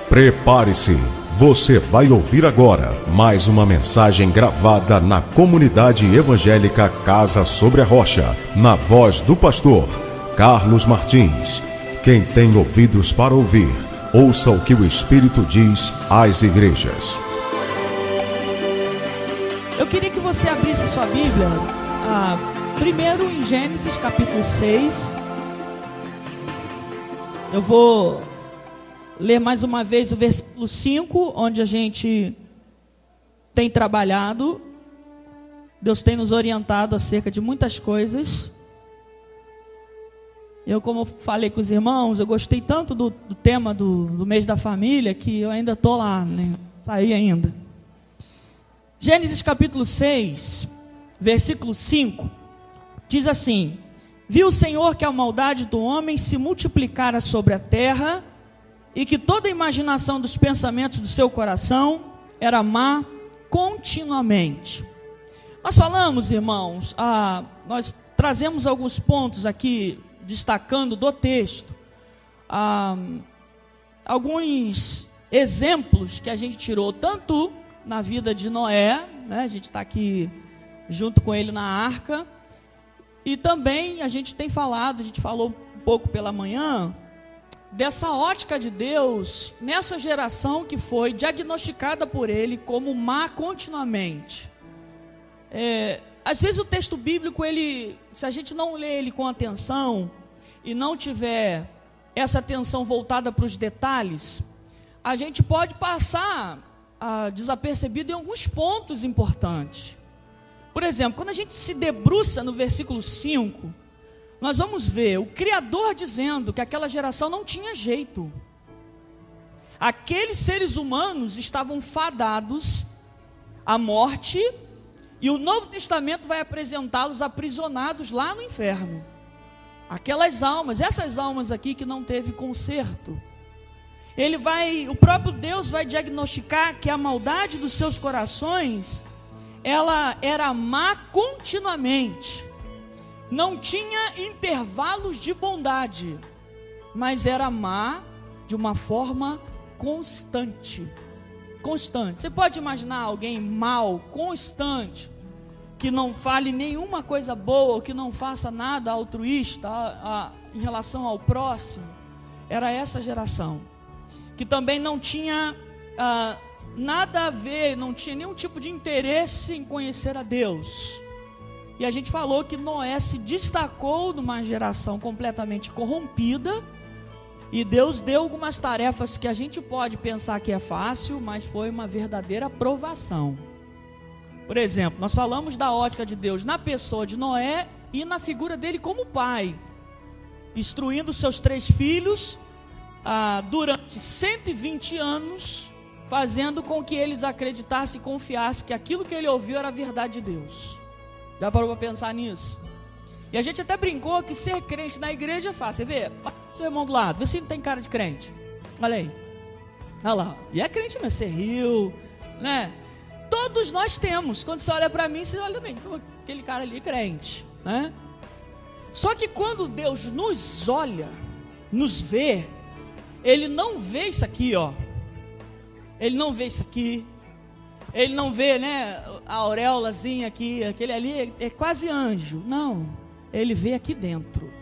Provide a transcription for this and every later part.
Prepare-se, você vai ouvir agora mais uma mensagem gravada na comunidade evangélica Casa Sobre a Rocha, na voz do pastor Carlos Martins. Quem tem ouvidos para ouvir, ouça o que o Espírito diz às igrejas. Eu queria que você abrisse a sua Bíblia, primeiro em Gênesis capítulo 6. Eu vou ler mais uma vez o versículo 5, onde a gente tem trabalhado. Deus tem nos orientado acerca de muitas coisas. Eu, como falei com os irmãos, eu gostei tanto do tema do mês da família, que eu ainda estou lá, né? Saí ainda. Gênesis capítulo 6, versículo 5, diz assim: Viu o Senhor que a maldade do homem se multiplicara sobre a terra, e que toda a imaginação dos pensamentos do seu coração era má continuamente. Nós falamos, irmãos, nós trazemos alguns pontos aqui, destacando do texto, alguns exemplos que a gente tirou, tanto na vida de Noé, né? A gente está aqui junto com ele na arca, e também a gente falou um pouco pela manhã, dessa ótica de Deus, nessa geração que foi diagnosticada por ele como má continuamente. Às vezes o texto bíblico, se a gente não ler ele com atenção, e não tiver essa atenção voltada para os detalhes, a gente pode passar desapercebido em alguns pontos importantes. Por exemplo, quando a gente se debruça no versículo 5, nós vamos ver o Criador dizendo que aquela geração não tinha jeito. Aqueles seres humanos estavam fadados à morte, e o Novo Testamento vai apresentá-los aprisionados lá no inferno. Aquelas almas, essas almas aqui que não teve conserto. O próprio Deus vai diagnosticar que a maldade dos seus corações, ela era má continuamente. Não tinha intervalos de bondade, mas era má de uma forma constante. Constante. Você pode imaginar alguém mau, constante, que não fale nenhuma coisa boa, que não faça nada altruísta em relação ao próximo? Era essa geração, que também não tinha nada a ver, não tinha nenhum tipo de interesse em conhecer a Deus. E a gente falou que Noé se destacou numa geração completamente corrompida, e Deus deu algumas tarefas que a gente pode pensar que é fácil, mas foi uma verdadeira provação. Por exemplo, nós falamos da ótica de Deus na pessoa de Noé e na figura dele como pai, instruindo seus 3 filhos durante 120 anos, fazendo com que eles acreditassem e confiassem que aquilo que ele ouviu era a verdade de Deus. Já parou para pensar nisso? E a gente até brincou que ser crente na igreja é fácil. Você vê, olha o seu irmão do lado, vê se não tem cara de crente. Olha aí, olha lá, e é crente mesmo, você riu, né? Todos nós temos. Quando você olha para mim, você olha também, aquele cara ali é crente, né? Só que quando Deus nos olha, nos vê, Ele não vê isso aqui, ó. Ele não vê isso aqui. Ele não vê, né, a auréolazinha aqui, aquele ali é quase anjo. Não, ele vê aqui dentro.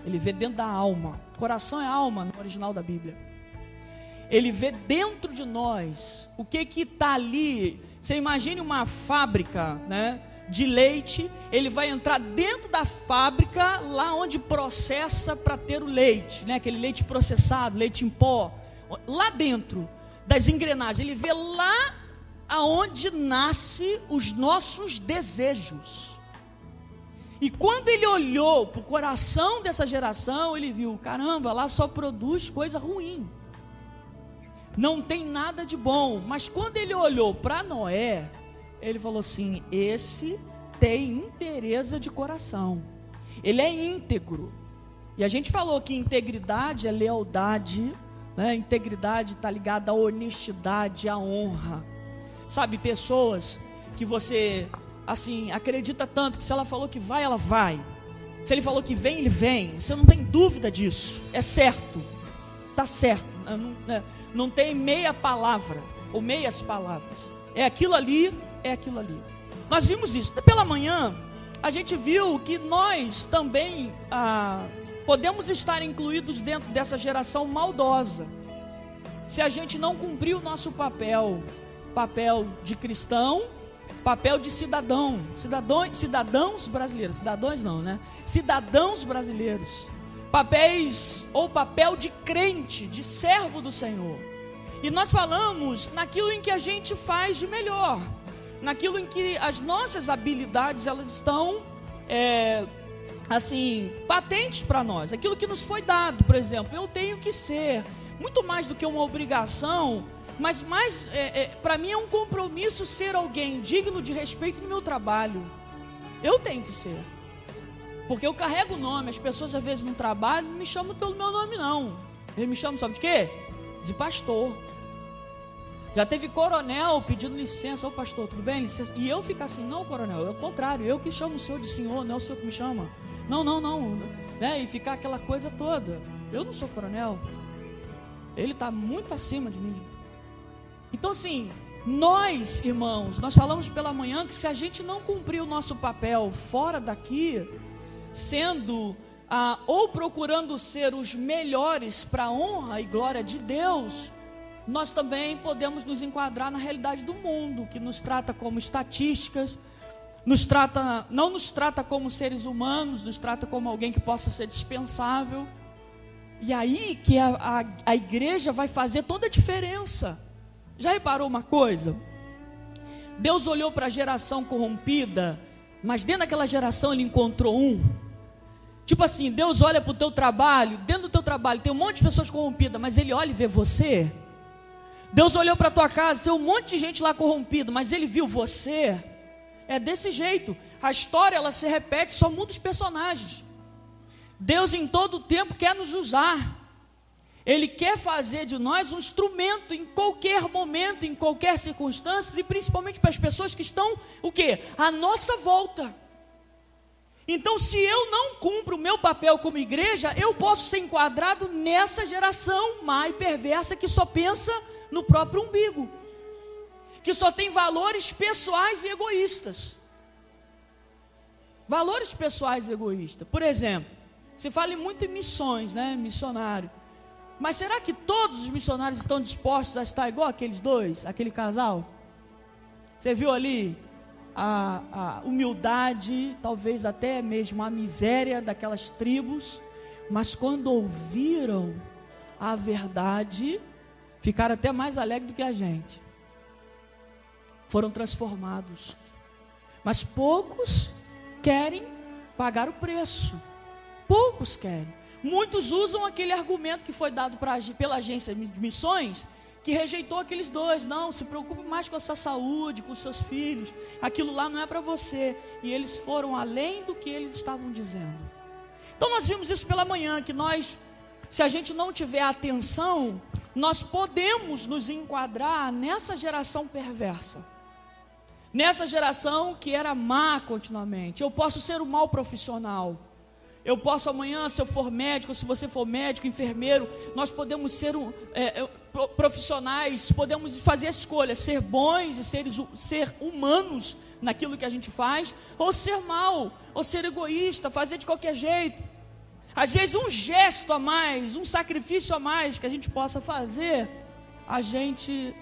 Ele vê dentro da alma. Coração é alma no original da Bíblia. Ele vê dentro de nós o que está ali. Você imagine uma fábrica, né, de leite. Ele vai entrar dentro da fábrica, lá onde processa para ter o leite, né, aquele leite processado, leite em pó. Lá dentro das engrenagens, ele vê lá aonde nasce os nossos desejos. E quando ele olhou para o coração dessa geração, ele viu, caramba, lá só produz coisa ruim, não tem nada de bom. Mas quando ele olhou para Noé, ele falou assim: esse tem inteireza de coração, ele é íntegro. E a gente falou que integridade é lealdade, né? Integridade está ligada à honestidade, à honra. Sabe, pessoas que você, assim, acredita tanto que se ela falou que vai, ela vai. Se ele falou que vem, ele vem. Você não tem dúvida disso. É certo. Está certo. não tem meia palavra, ou meias palavras. É aquilo ali, é aquilo ali. Nós vimos isso. Pela manhã, a gente viu que nós também podemos estar incluídos dentro dessa geração maldosa, se a gente não cumprir o nosso papel de cristão, papel de cidadãos brasileiros, cidadãos brasileiros, papel de crente, de servo do Senhor. E nós falamos naquilo em que a gente faz de melhor, naquilo em que as nossas habilidades elas estão patentes para nós, aquilo que nos foi dado. Por exemplo, eu tenho que ser muito mais do que uma obrigação, mas mais para mim é um compromisso ser alguém digno de respeito no meu trabalho. Eu tenho que ser, porque eu carrego o nome. As pessoas às vezes no trabalho não me chamam pelo meu nome, não. Eles me chamam, sabe de quê? De pastor. Já teve coronel pedindo licença: ô pastor, tudo bem? Licença. E eu fico assim: não, coronel, é o contrário, eu que chamo o senhor de senhor, não é o senhor que me chama. Não, né? E ficar aquela coisa toda. Eu não sou coronel, ele está muito acima de mim. Então assim, nós, irmãos, nós falamos pela manhã que se a gente não cumprir o nosso papel fora daqui, sendo ou procurando ser os melhores para a honra e glória de Deus, nós também podemos nos enquadrar na realidade do mundo, que nos trata como estatísticas, não nos trata como seres humanos, nos trata como alguém que possa ser dispensável. E aí que a igreja vai fazer toda a diferença. Já reparou uma coisa? Deus olhou para a geração corrompida, mas dentro daquela geração Ele encontrou um. Tipo assim, Deus olha para o teu trabalho, dentro do teu trabalho tem um monte de pessoas corrompidas, mas Ele olha e vê você. Deus olhou para a tua casa, tem um monte de gente lá corrompida, mas Ele viu você. É desse jeito. A história ela se repete, só muda os personagens. Deus em todo o tempo quer nos usar. Ele quer fazer de nós um instrumento em qualquer momento, em qualquer circunstância, e principalmente para as pessoas que estão, o quê? À nossa volta. Então, se eu não cumpro o meu papel como igreja, eu posso ser enquadrado nessa geração má e perversa que só pensa no próprio umbigo, que só tem valores pessoais e egoístas. Valores pessoais e egoístas. Por exemplo, se fala muito em missões, né? Missionário. Mas será que todos os missionários estão dispostos a estar igual aqueles dois, aquele casal? Você viu ali a humildade, talvez até mesmo a miséria daquelas tribos, mas quando ouviram a verdade, ficaram até mais alegres do que a gente. Foram transformados. Mas poucos querem pagar o preço. Poucos querem. Muitos usam aquele argumento que foi dado pela agência de missões, que rejeitou aqueles dois. Não, se preocupe mais com a sua saúde, com os seus filhos. Aquilo lá não é para você. E eles foram além do que eles estavam dizendo. Então nós vimos isso pela manhã, que nós, se a gente não tiver atenção, nós podemos nos enquadrar nessa geração perversa. Nessa geração que era má continuamente. Eu posso ser um mau profissional. Eu posso amanhã, se eu for médico, se você for médico, enfermeiro, nós podemos ser profissionais, podemos fazer a escolha, ser bons e ser humanos naquilo que a gente faz, ou ser mau, ou ser egoísta, fazer de qualquer jeito. Às vezes um gesto a mais, um sacrifício a mais que a gente possa fazer, a gente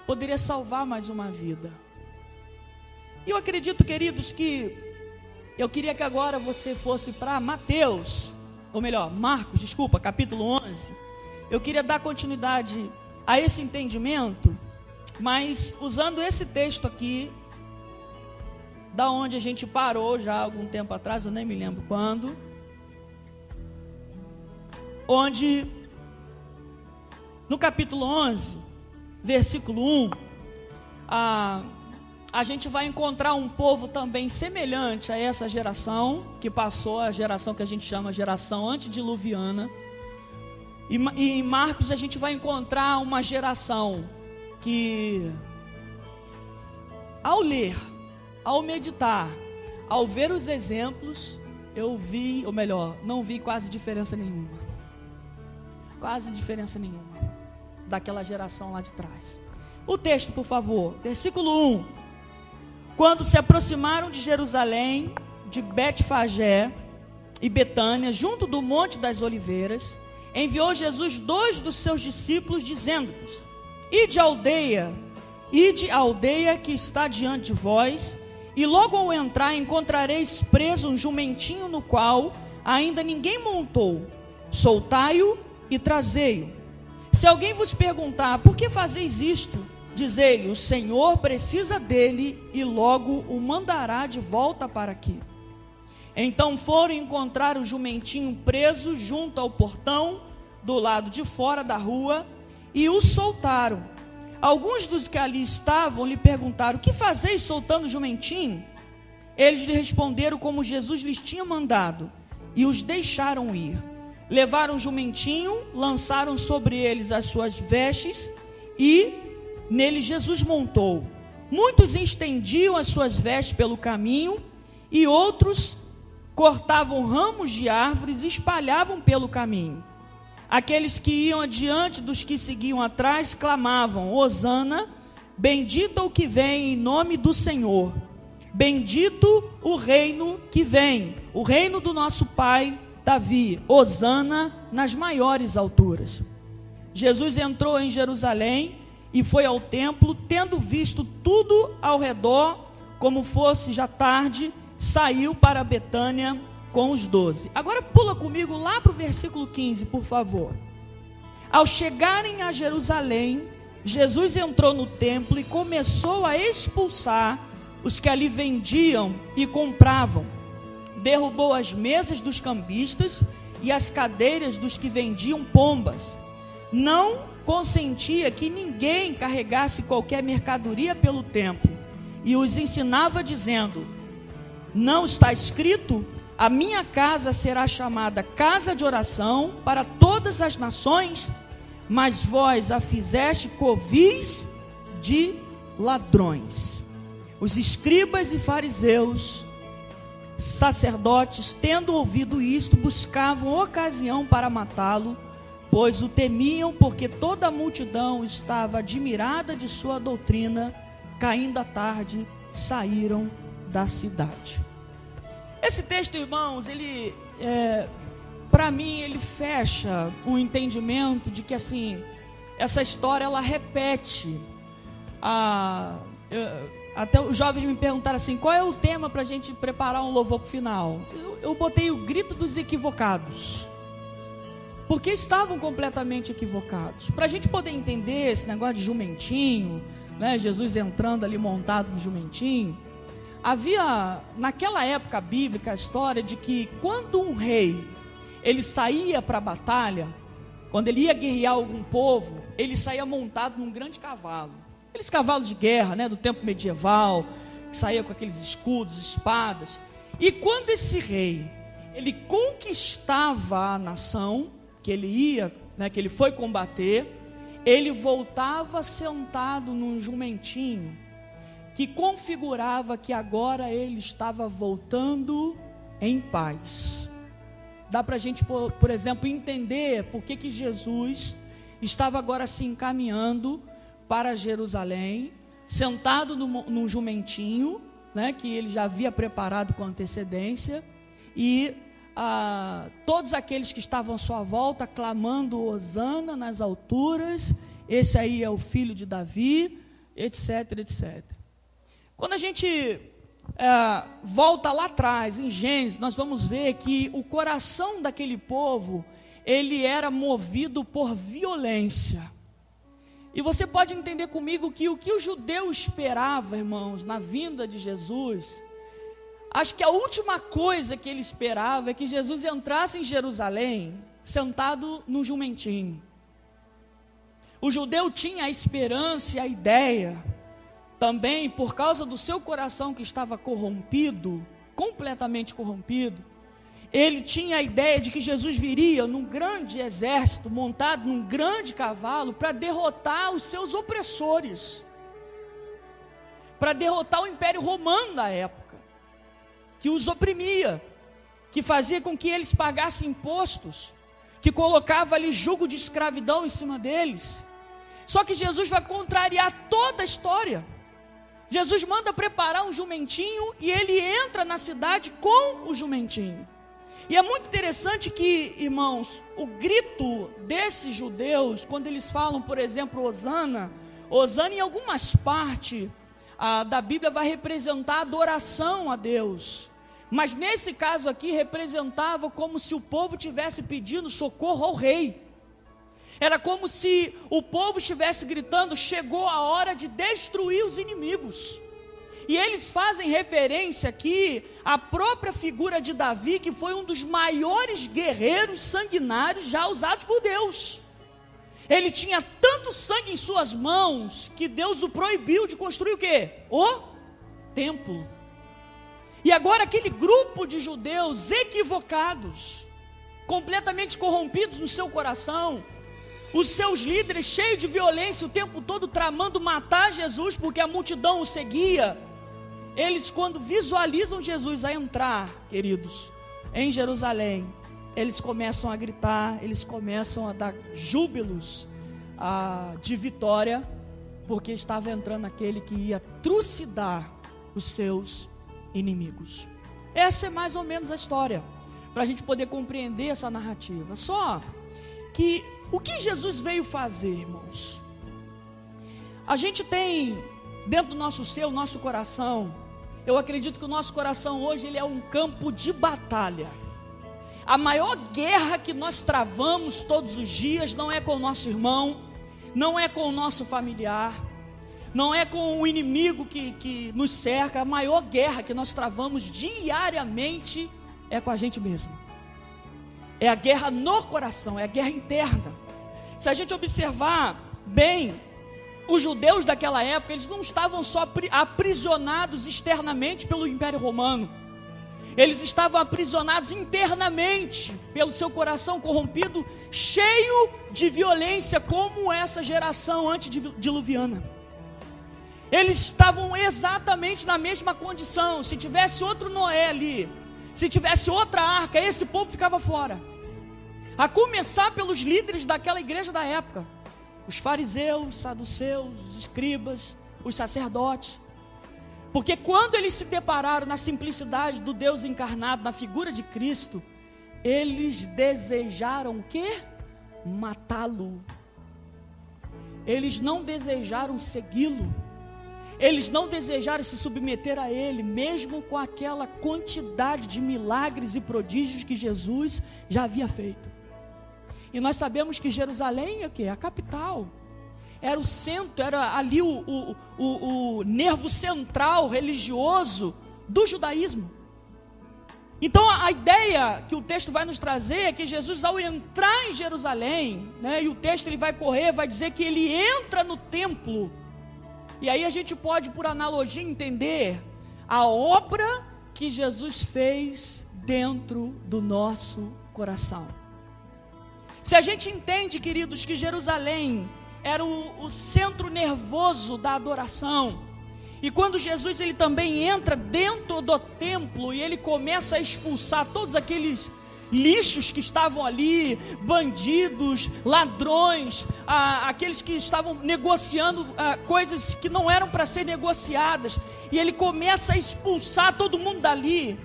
poderia salvar mais uma vida. E eu acredito, queridos, que eu queria que agora você fosse para Marcos, capítulo 11. Eu queria dar continuidade a esse entendimento, mas usando esse texto aqui, da onde a gente parou já há algum tempo atrás, eu nem me lembro quando, onde no capítulo 11, versículo 1, a gente vai encontrar um povo também semelhante a essa geração, que passou, a geração que a gente chama geração antediluviana. E em Marcos a gente vai encontrar uma geração que, ao ler, ao meditar, ao ver os exemplos, não vi quase diferença nenhuma. Quase diferença nenhuma. daquela geração lá de trás. O texto, por favor, versículo 1. Quando se aproximaram de Jerusalém, de Betfagé e Betânia, junto do Monte das Oliveiras, enviou Jesus 2 dos seus discípulos, dizendo-lhes: Ide à aldeia que está diante de vós, e logo ao entrar encontrareis preso um jumentinho no qual ainda ninguém montou. Soltai-o e trazei-o. Se alguém vos perguntar: por que fazeis isto? Dizei-lhe: o Senhor precisa dele e logo o mandará de volta para aqui. Então foram encontrar o jumentinho preso junto ao portão do lado de fora da rua e o soltaram. Alguns dos que ali estavam lhe perguntaram: que fazeis soltando o jumentinho? Eles lhe responderam como Jesus lhes tinha mandado e os deixaram ir. Levaram o jumentinho, lançaram sobre eles as suas vestes e nele Jesus montou. Muitos estendiam as suas vestes pelo caminho e outros cortavam ramos de árvores e espalhavam pelo caminho. Aqueles que iam adiante dos que seguiam atrás clamavam: Hosana, bendito o que vem em nome do Senhor. Bendito o reino que vem, o reino do nosso pai Davi. Hosana nas maiores alturas. Jesus entrou em Jerusalém e foi ao templo, tendo visto tudo ao redor, como fosse já tarde, saiu para Betânia com os 12. Agora pula comigo lá para o versículo 15, por favor. Ao chegarem a Jerusalém, Jesus entrou no templo e começou a expulsar os que ali vendiam e compravam. Derrubou as mesas dos cambistas e as cadeiras dos que vendiam pombas. Não consentia que ninguém carregasse qualquer mercadoria pelo templo e os ensinava dizendo: não está escrito: a minha casa será chamada casa de oração para todas as nações? Mas vós a fizeste covis de ladrões. Os escribas e fariseus, sacerdotes, tendo ouvido isto, buscavam ocasião para matá-lo, pois o temiam, porque toda a multidão estava admirada de sua doutrina. Caindo a tarde, saíram da cidade. Esse texto, irmãos, ele, para mim, ele fecha um entendimento de que, assim, essa história, ela repete. Até os jovens me perguntaram assim: qual é o tema para a gente preparar um louvor para o final? Eu botei o grito dos equivocados, porque estavam completamente equivocados. Para a gente poder entender esse negócio de jumentinho, né, Jesus entrando ali montado no jumentinho, havia naquela época bíblica a história de que quando um rei ele saía para a batalha, quando ele ia guerrear algum povo, ele saía montado num grande cavalo, aqueles cavalos de guerra, né, do tempo medieval, que saía com aqueles escudos, espadas. E quando esse rei ele conquistava a nação que ele ia, né, que ele foi combater, ele voltava sentado num jumentinho que configurava que agora ele estava voltando em paz. Dá para a gente, por exemplo, entender por que Jesus estava agora se encaminhando para Jerusalém, sentado num jumentinho, né, que ele já havia preparado com antecedência, e todos aqueles que estavam à sua volta clamando: Hosana nas alturas, esse aí é o filho de Davi, etc, etc. Quando a gente volta lá atrás, em Gênesis, nós vamos ver que o coração daquele povo, ele era movido por violência. E você pode entender comigo que o que o judeu esperava, irmãos, na vinda de Jesus, acho que a última coisa que ele esperava é que Jesus entrasse em Jerusalém, sentado num jumentinho. O judeu tinha a esperança e a ideia, também por causa do seu coração que estava corrompido, completamente corrompido, ele tinha a ideia de que Jesus viria num grande exército, montado num grande cavalo, para derrotar os seus opressores, para derrotar o Império Romano da época, que os oprimia, que fazia com que eles pagassem impostos, que colocava ali jugo de escravidão em cima deles. Só que Jesus vai contrariar toda a história. Jesus manda preparar um jumentinho e ele entra na cidade com o jumentinho. E é muito interessante que, irmãos, o grito desses judeus, quando eles falam, por exemplo, Hosana, Hosana em algumas partes da Bíblia vai representar adoração a Deus. Mas nesse caso aqui representava como se o povo estivesse pedindo socorro ao rei. Era como se o povo estivesse gritando: chegou a hora de destruir os inimigos. E eles fazem referência aqui à própria figura de Davi, que foi um dos maiores guerreiros sanguinários já usados por Deus. Ele tinha tanto sangue em suas mãos, que Deus o proibiu de construir o quê? O templo. E agora aquele grupo de judeus equivocados, completamente corrompidos no seu coração, os seus líderes cheios de violência o tempo todo tramando matar Jesus, porque a multidão o seguia. Eles, quando visualizam Jesus a entrar, queridos, em Jerusalém, eles começam a gritar, eles começam a dar júbilos de vitória, porque estava entrando aquele que ia trucidar os seus inimigos. Essa é mais ou menos a história, para a gente poder compreender essa narrativa. Só que o que Jesus veio fazer, irmãos? A gente tem dentro do nosso ser, nosso coração, eu acredito que o nosso coração hoje ele é um campo de batalha. A maior guerra que nós travamos todos os dias não é com o nosso irmão, não é com o nosso familiar, não é com o inimigo que nos cerca. A maior guerra que nós travamos diariamente é com a gente mesmo. É a guerra no coração, é a guerra interna. Se a gente observar bem, os judeus daquela época, eles não estavam só aprisionados externamente pelo Império Romano. Eles estavam aprisionados internamente pelo seu coração corrompido, cheio de violência, como essa geração antediluviana. Eles estavam exatamente na mesma condição. Se tivesse outro Noé ali, se tivesse outra arca, esse povo ficava fora. A começar pelos líderes daquela igreja da época, os fariseus, os saduceus, os escribas, os sacerdotes. Porque quando eles se depararam na simplicidade do Deus encarnado, na figura de Cristo, eles desejaram o quê? Matá-lo. Eles não desejaram segui-lo. Eles não desejaram se submeter a ele, mesmo com aquela quantidade de milagres e prodígios que Jesus já havia feito. E nós sabemos que Jerusalém é o quê? A capital. Era o centro, era ali o nervo central religioso do judaísmo. Então a ideia que o texto vai nos trazer é que Jesus, ao entrar em Jerusalém, né, e o texto ele vai dizer que ele entra no templo. E aí a gente pode, por analogia, entender a obra que Jesus fez dentro do nosso coração. Se a gente entende, queridos, que Jerusalém era o centro nervoso da adoração, e quando Jesus ele também entra dentro do templo e ele começa a expulsar todos aqueles lixos que estavam ali, bandidos, ladrões, aqueles que estavam negociando coisas que não eram para ser negociadas, e ele começa a expulsar todo mundo dali.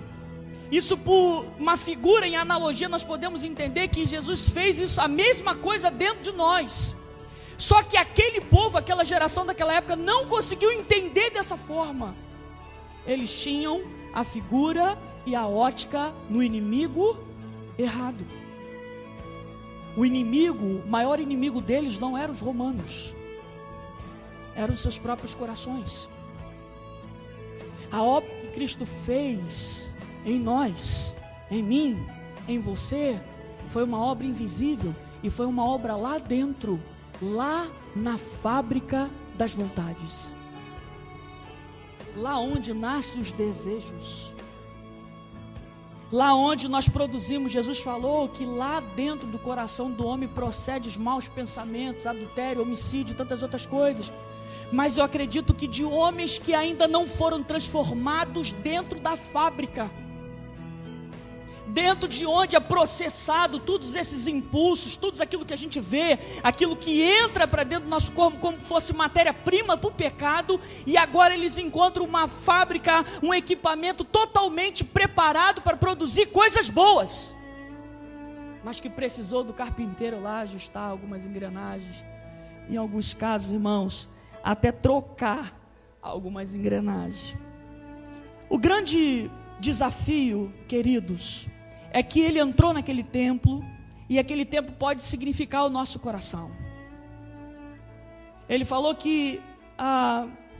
Isso, por uma figura em analogia, nós podemos entender que Jesus fez isso, a mesma coisa dentro de nós. Só que aquele povo, aquela geração daquela época não conseguiu entender dessa forma. Eles tinham a figura e a ótica no inimigo errado. O inimigo, o maior inimigo deles não eram os romanos, eram os seus próprios corações. A obra que Cristo fez em nós, em mim, em você, foi uma obra invisível e foi uma obra lá dentro, lá na fábrica das vontades, lá onde nascem os desejos, lá onde nós produzimos. Jesus falou que lá dentro do coração do homem procede os maus pensamentos, adultério, homicídio e tantas outras coisas. Mas eu acredito que de homens que ainda não foram transformados dentro da fábrica, dentro de onde é processado todos esses impulsos, tudo aquilo que a gente vê, aquilo que entra para dentro do nosso corpo como fosse matéria-prima para o pecado, e agora eles encontram uma fábrica, um equipamento totalmente preparado para produzir coisas boas, mas que precisou do carpinteiro lá ajustar algumas engrenagens, em alguns casos, irmãos, até trocar algumas engrenagens. O grande desafio, queridos, é que ele entrou naquele templo, e aquele templo pode significar o nosso coração. Ele falou que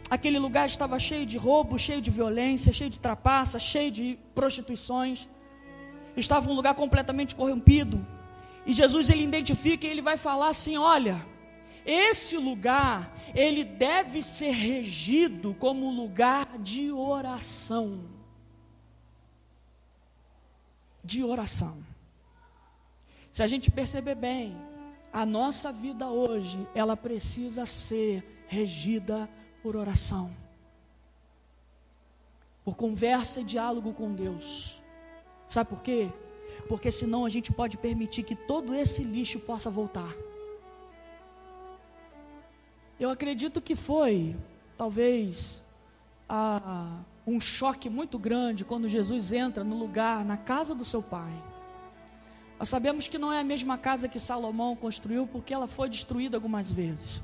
aquele lugar estava cheio de roubo, cheio de violência, cheio de trapaça, cheio de prostituições. Estava um lugar completamente corrompido. E Jesus, ele identifica e ele vai falar assim: olha, esse lugar, ele deve ser regido como lugar de oração. De oração. Se a gente perceber bem, a nossa vida hoje, ela precisa ser regida por oração, por conversa e diálogo com Deus. Sabe por quê? Porque senão a gente pode permitir que todo esse lixo possa voltar. Eu acredito que foi, talvez, um choque muito grande quando Jesus entra no lugar, na casa do seu pai. Nós sabemos que não é a mesma casa que Salomão construiu, porque ela foi destruída algumas vezes,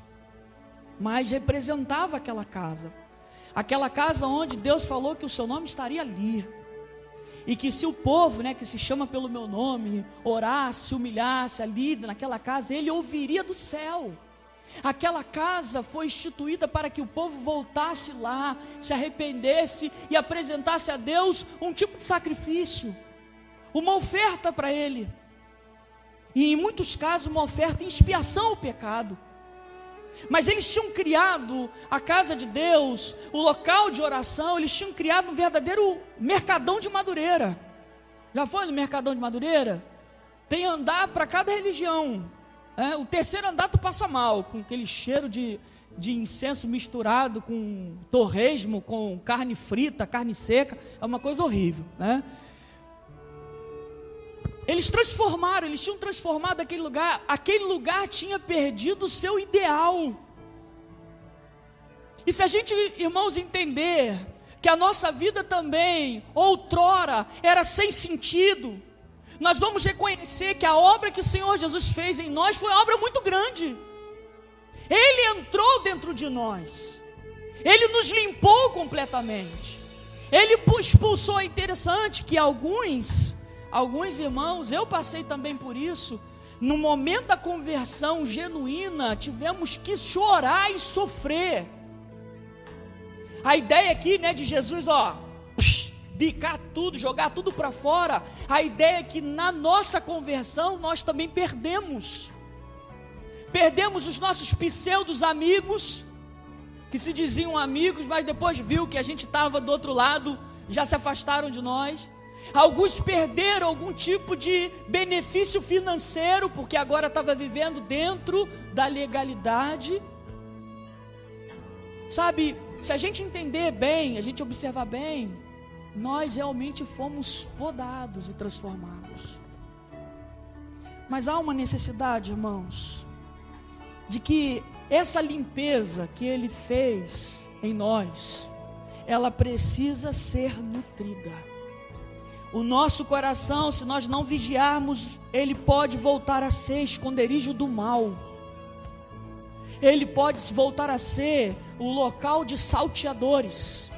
mas representava aquela casa onde Deus falou que o seu nome estaria ali, e que se o povo, que se chama pelo meu nome, orasse, humilhasse ali naquela casa, ele ouviria do céu. Aquela casa foi instituída para que o povo voltasse lá, se arrependesse e apresentasse a Deus um tipo de sacrifício, uma oferta para Ele, e em muitos casos uma oferta em expiação ao pecado. Mas eles tinham criado a casa de Deus, o local de oração, eles tinham criado um verdadeiro mercadão de Madureira. Já foi no mercadão de Madureira? Tem andar para cada religião. O terceiro andar tu passa mal, com aquele cheiro de incenso misturado com torresmo, com carne frita, carne seca, é uma coisa horrível, Eles tinham transformado aquele lugar tinha perdido o seu ideal. E se a gente, irmãos, entender que a nossa vida também, outrora, era sem sentido, nós vamos reconhecer que a obra que o Senhor Jesus fez em nós foi uma obra muito grande. Ele entrou dentro de nós, Ele nos limpou completamente, Ele expulsou. É interessante que alguns irmãos, eu passei também por isso, no momento da conversão genuína, tivemos que chorar e sofrer. A ideia aqui, de Jesus, bicar tudo, jogar tudo para fora, a ideia é que na nossa conversão, nós também perdemos os nossos pseudos amigos, que se diziam amigos, mas depois viu que a gente estava do outro lado, já se afastaram de nós. Alguns perderam algum tipo de benefício financeiro, porque agora estava vivendo dentro da legalidade. Sabe, se a gente entender bem, a gente observar bem, nós realmente fomos podados e transformados. Mas há uma necessidade, irmãos, de que essa limpeza que Ele fez em nós, ela precisa ser nutrida. O nosso coração, se nós não vigiarmos, ele pode voltar a ser esconderijo do mal. Ele pode voltar a ser o local de salteadores.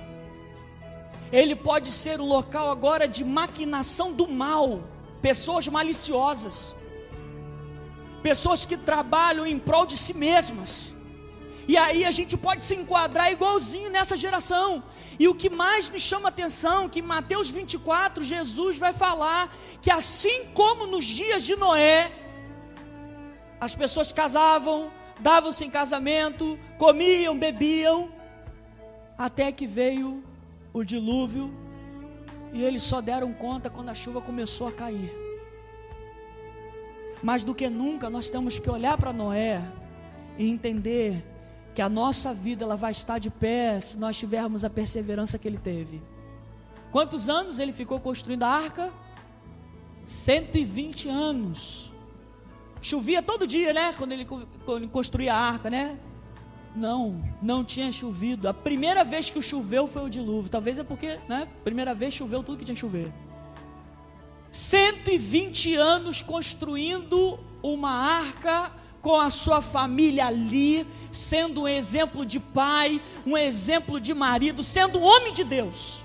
Ele pode ser um local agora de maquinação do mal. Pessoas maliciosas. Pessoas que trabalham em prol de si mesmas. E aí a gente pode se enquadrar igualzinho nessa geração. E o que mais me chama a atenção, que em Mateus 24, Jesus vai falar que assim como nos dias de Noé, as pessoas casavam, davam-se em casamento, comiam, bebiam, até que veio o dilúvio, e eles só deram conta quando a chuva começou a cair. Mais do que nunca, nós temos que olhar para Noé e entender que a nossa vida ela vai estar de pé se nós tivermos a perseverança que ele teve. Quantos anos ele ficou construindo a arca? 120 anos. Chovia todo dia, né? Quando ele construía a arca, né? Não tinha chovido. A primeira vez que choveu foi o dilúvio. Talvez é porque, né? Primeira vez choveu tudo que tinha que chover. 120 anos construindo uma arca com a sua família ali, sendo um exemplo de pai, um exemplo de marido, sendo um homem de Deus,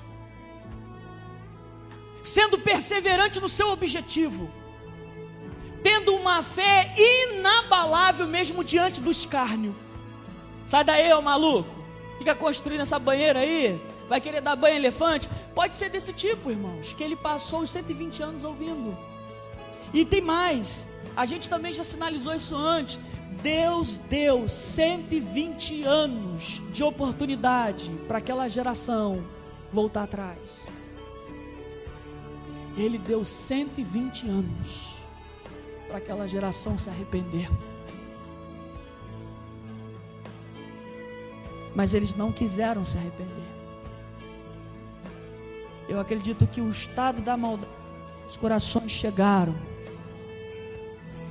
sendo perseverante no seu objetivo, tendo uma fé inabalável mesmo diante do escárnio. Sai daí, ô maluco, fica construindo essa banheira aí, vai querer dar banho a elefante? Pode ser desse tipo, irmãos, que ele passou os 120 anos ouvindo. E tem mais, a gente também já sinalizou isso antes. Deus deu 120 anos de oportunidade para aquela geração voltar atrás. Ele deu 120 anos para aquela geração se arrepender. Mas eles não quiseram se arrepender. Eu acredito que o estado da maldade, os corações chegaram.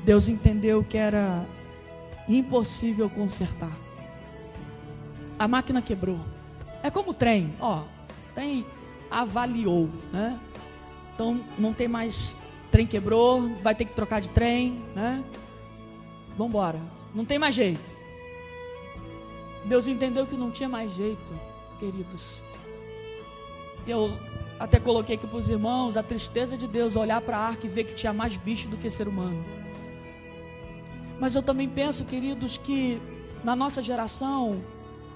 Deus entendeu que era impossível consertar. A máquina quebrou. É como o trem, trem avaliou, né? Então não tem mais, trem quebrou, vai ter que trocar de trem, né? Vamos embora, não tem mais jeito. Deus entendeu que não tinha mais jeito, queridos. Eu até coloquei aqui para os irmãos a tristeza de Deus olhar para a arca e ver que tinha mais bicho do que ser humano. Mas eu também penso, queridos, que na nossa geração,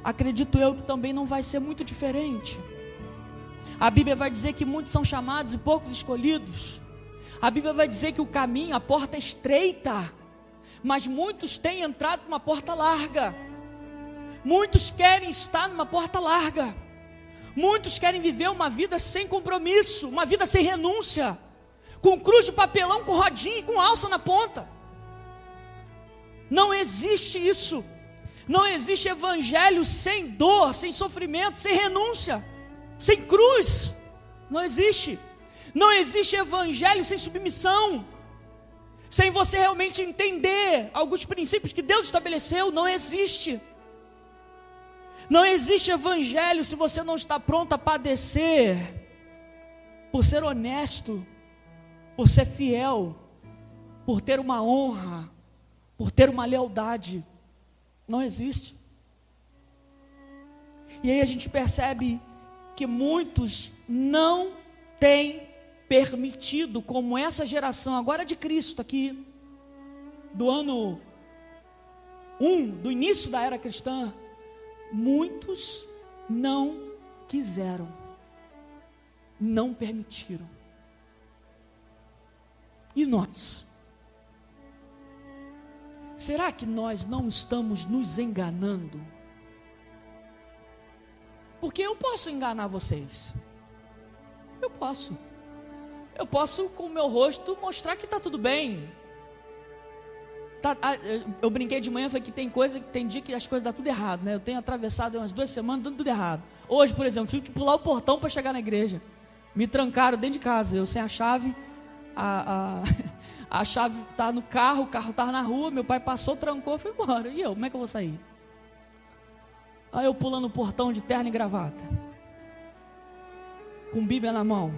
acredito eu que também não vai ser muito diferente. A Bíblia vai dizer que muitos são chamados e poucos escolhidos. A Bíblia vai dizer que o caminho, a porta é estreita, mas muitos têm entrado numa porta larga. Muitos querem estar numa porta larga. Muitos querem viver uma vida sem compromisso, uma vida sem renúncia, com cruz de papelão, com rodinha e com alça na ponta. Não existe isso. Não existe evangelho sem dor, sem sofrimento, sem renúncia, sem cruz. Não existe. Não existe evangelho sem submissão, sem você realmente entender alguns princípios que Deus estabeleceu. Não existe. Não existe evangelho se você não está pronto a padecer, por ser honesto, por ser fiel, por ter uma honra, por ter uma lealdade. Não existe. E aí a gente percebe que muitos não têm permitido, como essa geração agora de Cristo aqui, do ano 1, do início da era cristã, muitos não quiseram, não permitiram. E nós? Será que nós não estamos nos enganando? Porque eu posso enganar vocês. Eu posso com o meu rosto mostrar que está tudo bem. Eu brinquei de manhã, falei que tem dia que as coisas dão tudo errado, né? Eu tenho atravessado umas 2 semanas dando tudo errado. Hoje, por exemplo, tive que pular o portão para chegar na igreja. Me trancaram dentro de casa, eu sem a chave, a chave está no carro, o carro estava na rua, meu pai passou, trancou, foi embora. E eu, como é que eu vou sair? Aí eu pulando o portão de terno e gravata, com Bíblia na mão.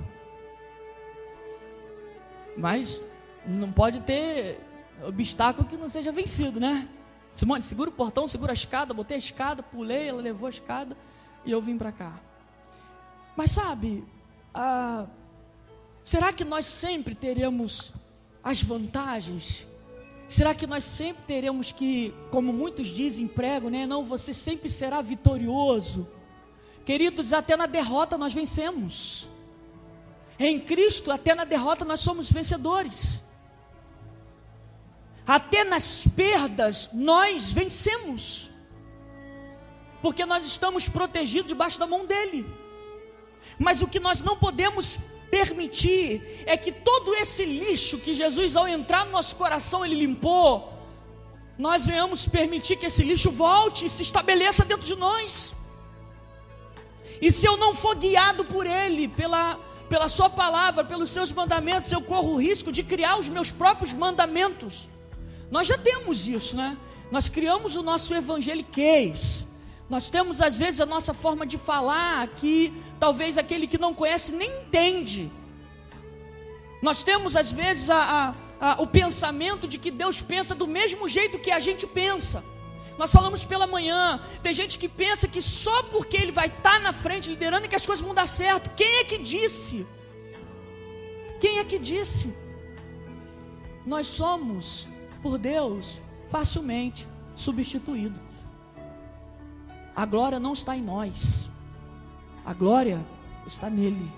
Mas não pode ter obstáculo que não seja vencido, né? Simone, segura o portão, segura a escada. Botei a escada, pulei, ela levou a escada e eu vim para cá. Mas sabe, será que nós sempre teremos as vantagens? Será que nós sempre teremos que, como muitos dizem, pregam, né? Não, você sempre será vitorioso. Queridos, até na derrota nós vencemos. Em Cristo, até na derrota nós somos vencedores. Até nas perdas nós vencemos, porque nós estamos protegidos debaixo da mão dele. Mas o que nós não podemos permitir é que todo esse lixo que Jesus, ao entrar no nosso coração, ele limpou, nós venhamos permitir que esse lixo volte e se estabeleça dentro de nós. E se eu não for guiado por ele, pela sua palavra, pelos seus mandamentos, eu corro o risco de criar os meus próprios mandamentos. Nós já temos isso, né? Nós criamos o nosso evangeliquez. Nós temos às vezes a nossa forma de falar que talvez aquele que não conhece nem entende. Nós temos às vezes o pensamento de que Deus pensa do mesmo jeito que a gente pensa. Nós falamos pela manhã, tem gente que pensa que só porque ele vai estar na frente liderando é que as coisas vão dar certo. Quem é que disse? Quem é que disse? Nós somos, por Deus, facilmente substituídos. A glória não está em nós, a glória está nele.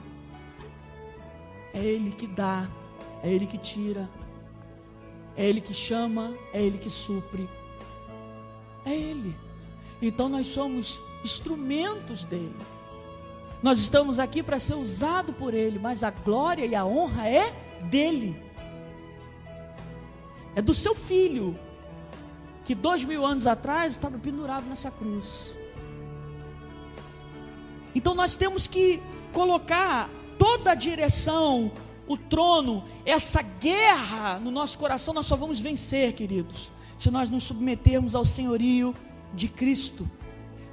É Ele que dá, é Ele que tira, é Ele que chama, é Ele que supre, é Ele. Então nós somos instrumentos dele. Nós estamos aqui para ser usado por Ele, mas a glória e a honra é dele. É do seu filho, que 2000 anos atrás estava pendurado nessa cruz. Então nós temos que colocar toda a direção, o trono, essa guerra no nosso coração. Nós só vamos vencer, queridos, se nós nos submetermos ao senhorio de Cristo.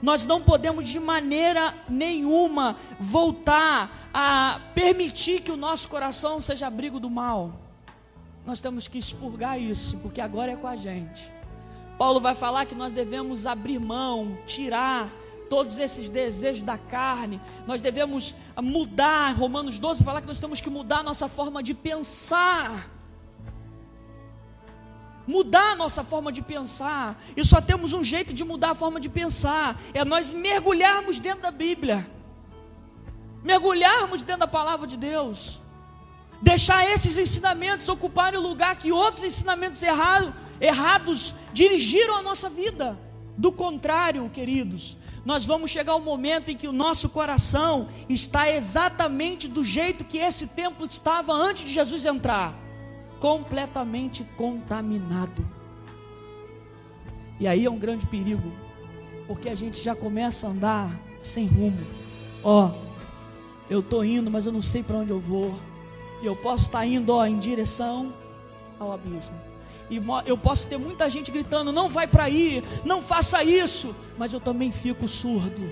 Nós não podemos de maneira nenhuma voltar a permitir que o nosso coração seja abrigo do mal. Nós temos que expurgar isso, porque agora é com a gente. Paulo vai falar que nós devemos abrir mão, tirar todos esses desejos da carne. Nós devemos mudar. Romanos 12 fala que nós temos que mudar a nossa forma de pensar. Mudar a nossa forma de pensar. E só temos um jeito de mudar a forma de pensar, é nós mergulharmos dentro da Bíblia, mergulharmos dentro da palavra de Deus, deixar esses ensinamentos ocuparem o lugar que outros ensinamentos errados dirigiram a nossa vida. Do contrário, queridos, nós vamos chegar ao momento em que o nosso coração está exatamente do jeito que esse templo estava antes de Jesus entrar, completamente contaminado. E aí é um grande perigo, porque a gente já começa a andar sem rumo. Eu estou indo, mas eu não sei para onde eu vou. E eu posso estar indo em direção ao abismo. E eu posso ter muita gente gritando: não vai para aí, não faça isso. Mas eu também fico surdo,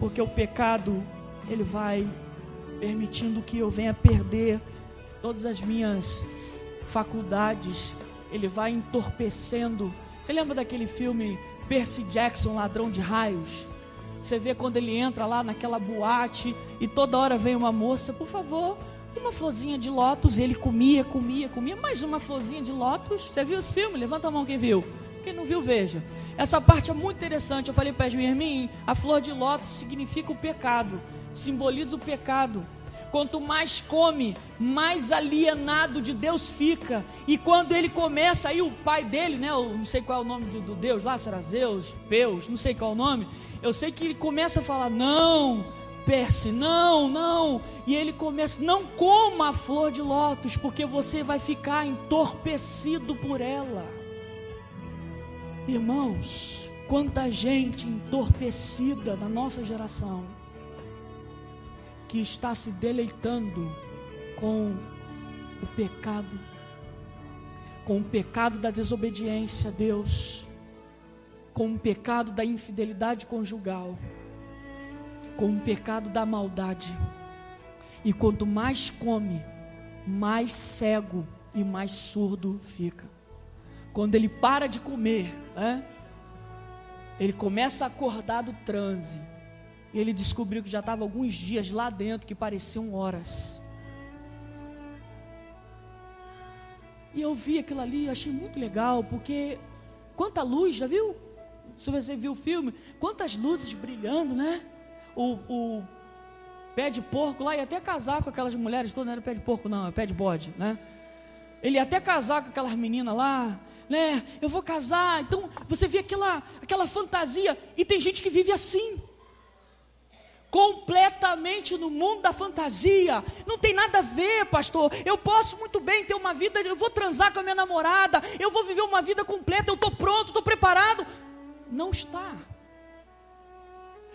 porque o pecado, ele vai permitindo que eu venha perder todas as minhas faculdades. Ele vai entorpecendo. Você lembra daquele filme Percy Jackson, Ladrão de Raios? Você vê quando ele entra lá naquela boate e toda hora vem uma moça: por favor, uma florzinha de lótus. E ele comia, mais uma florzinha de lótus. Você viu esse filme? Levanta a mão quem viu. Quem não viu, veja. Essa parte é muito interessante. Eu falei para as minhas irmãs, a flor de lótus significa o pecado, simboliza o pecado. Quanto mais come, mais alienado de Deus fica. E quando ele começa, aí o pai dele, né, eu não sei qual é o nome do Deus lá, será Zeus, Peus, não sei qual é o nome. Eu sei que ele começa a falar: não, Percy, não. E ele começa: não coma a flor de lótus, porque você vai ficar entorpecido por ela. Irmãos, quanta gente entorpecida na nossa geração, que está se deleitando com o pecado, com o pecado da desobediência a Deus, com o pecado da infidelidade conjugal, com o pecado da maldade. E quanto mais come, mais cego e mais surdo fica. Quando ele para de comer, ele começa a acordar do transe. E ele descobriu que já estava alguns dias lá dentro que pareciam horas. E eu vi aquilo ali, achei muito legal, porque quanta luz, já viu? Se você viu o filme, quantas luzes brilhando, né? O pé de porco lá ia até casar com aquelas mulheres todas. Não era pé de porco não, é pé de bode, né? Ele ia até casar com aquelas meninas lá, né? Eu vou casar. Então você vê aquela fantasia. E tem gente que vive assim, completamente no mundo da fantasia. Não tem nada a ver, pastor. Eu posso muito bem ter uma vida, eu vou transar com a minha namorada, eu vou viver uma vida completa, eu estou pronto, estou preparado. Não está.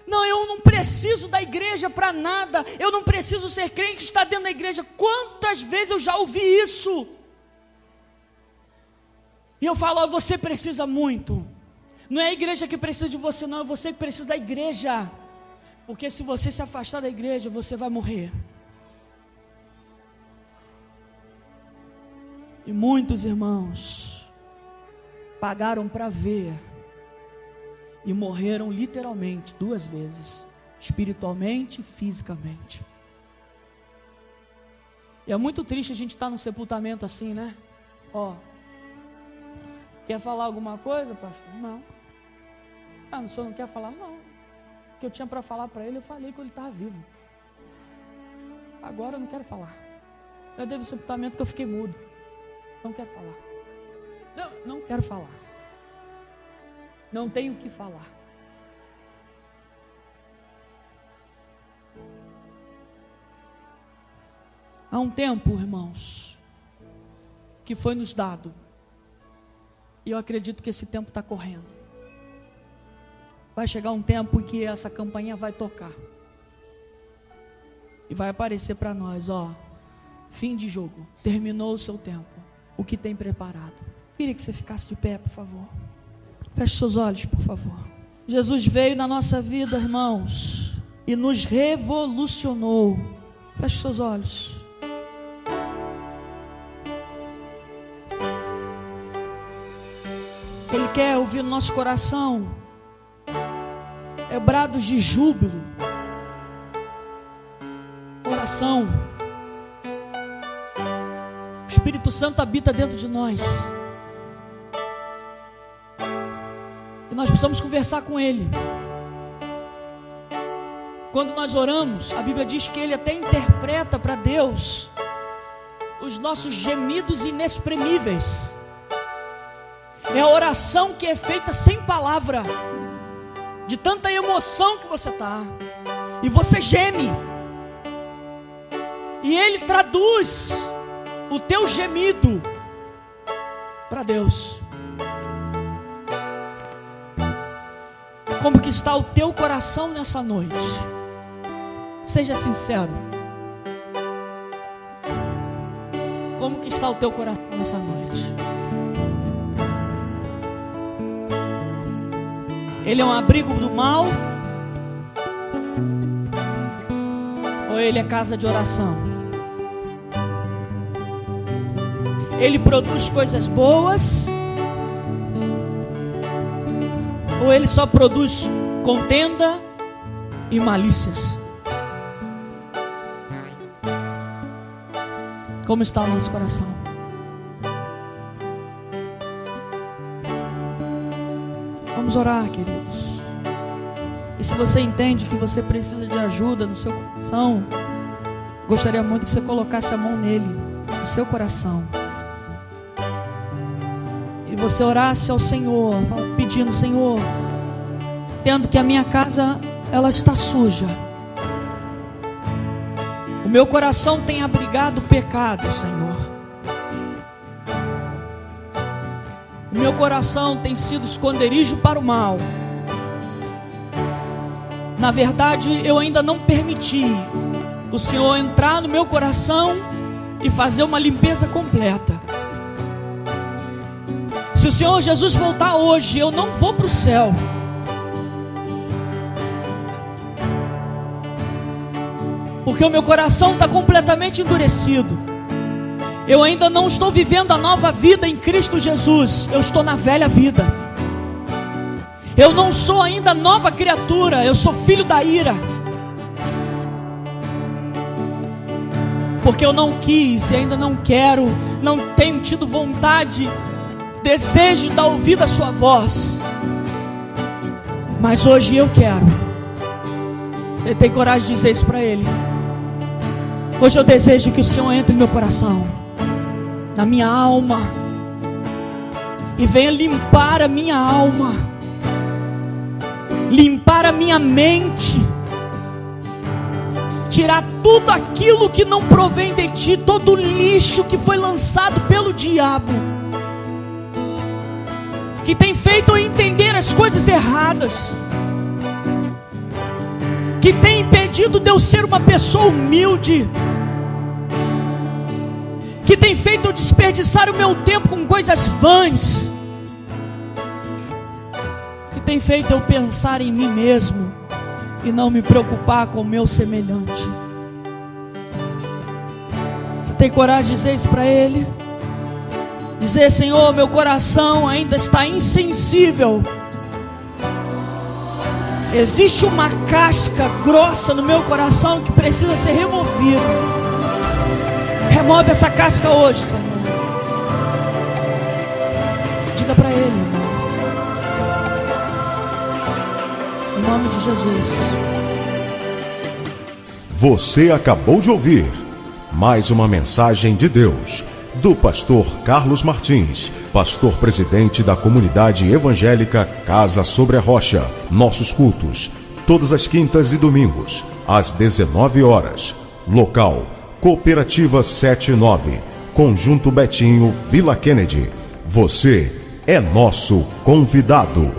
Não, eu não preciso da igreja para nada, eu não preciso ser crente, estar dentro da igreja. Quantas vezes eu já ouvi isso? E eu falo, ó, você precisa muito. Não é a igreja que precisa de você, não, é você que precisa da igreja. Porque se você se afastar da igreja, você vai morrer. E muitos irmãos pagaram para ver e morreram literalmente 2 vezes, espiritualmente e fisicamente. E é muito triste a gente estar no sepultamento assim, né? Ó, quer falar alguma coisa, pastor? Não. Ah, o senhor não quer falar? Não. O que eu tinha para falar para ele, eu falei quando ele estava vivo. Agora eu não quero falar. Eu devo sepultamento que eu fiquei mudo. Não quero falar. Não quero falar. Não tenho o que falar. Há um tempo, irmãos, que foi nos dado, e eu acredito que esse tempo está correndo. Vai chegar um tempo em que essa campainha vai tocar, e vai aparecer para nós, ó, fim de jogo, terminou o seu tempo, o que tem preparado. Queria que você ficasse de pé, por favor. Feche seus olhos, por favor. Jesus veio na nossa vida, irmãos, e nos revolucionou. Feche seus olhos. Ele quer ouvir no nosso coração brados de júbilo, oração. O Espírito Santo habita dentro de nós. E nós precisamos conversar com Ele. Quando nós oramos, a Bíblia diz que Ele até interpreta para Deus os nossos gemidos inexprimíveis. É a oração que é feita sem palavra, de tanta emoção que você está, e você geme, e Ele traduz o teu gemido para Deus. Como que está o teu coração nessa noite? Seja sincero. Como que está o teu coração nessa noite? Ele é um abrigo do mal? Ou ele é casa de oração? Ele produz coisas boas? Ou ele só produz contenda e malícias? Como está o nosso coração? Vamos orar, queridos. E se você entende que você precisa de ajuda no seu coração, gostaria muito que você colocasse a mão nele, no seu coração, e você orasse ao Senhor, pedindo: Senhor, entendo que a minha casa, ela está suja. O meu coração tem abrigado pecado, Senhor. O meu coração tem sido esconderijo para o mal. Na verdade, eu ainda não permiti o Senhor entrar no meu coração e fazer uma limpeza completa. Se o Senhor Jesus voltar hoje, eu não vou para o céu. Porque o meu coração está completamente endurecido. Eu ainda não estou vivendo a nova vida em Cristo Jesus. Eu estou na velha vida. Eu não sou ainda nova criatura. Eu sou filho da ira. Porque eu não quis e ainda não quero, não tenho tido vontade, desejo de ouvir a sua voz. Mas hoje eu quero. Ele tem coragem de dizer isso para Ele. Hoje eu desejo que o Senhor entre no meu coração, na minha alma, e venha limpar a minha alma, limpar a minha mente, tirar tudo aquilo que não provém de Ti, todo o lixo que foi lançado pelo diabo, que tem feito eu entender as coisas erradas. que tem impedido de eu ser uma pessoa humilde, que tem feito eu desperdiçar o meu tempo com coisas vãs, que tem feito eu pensar em mim mesmo e não me preocupar com o meu semelhante. Você tem coragem de dizer isso para Ele? Dizer: Senhor, meu coração ainda está insensível. Existe uma casca grossa no meu coração que precisa ser removida. Remove essa casca hoje, Senhor. Diga para Ele, irmão. Em nome de Jesus. Você acabou de ouvir mais uma mensagem de Deus, do pastor Carlos Martins, pastor presidente da comunidade evangélica Casa Sobre a Rocha. Nossos cultos, todas as quintas e domingos, às 19 horas. Local: Cooperativa 79, Conjunto Betinho, Vila Kennedy. Você é nosso convidado.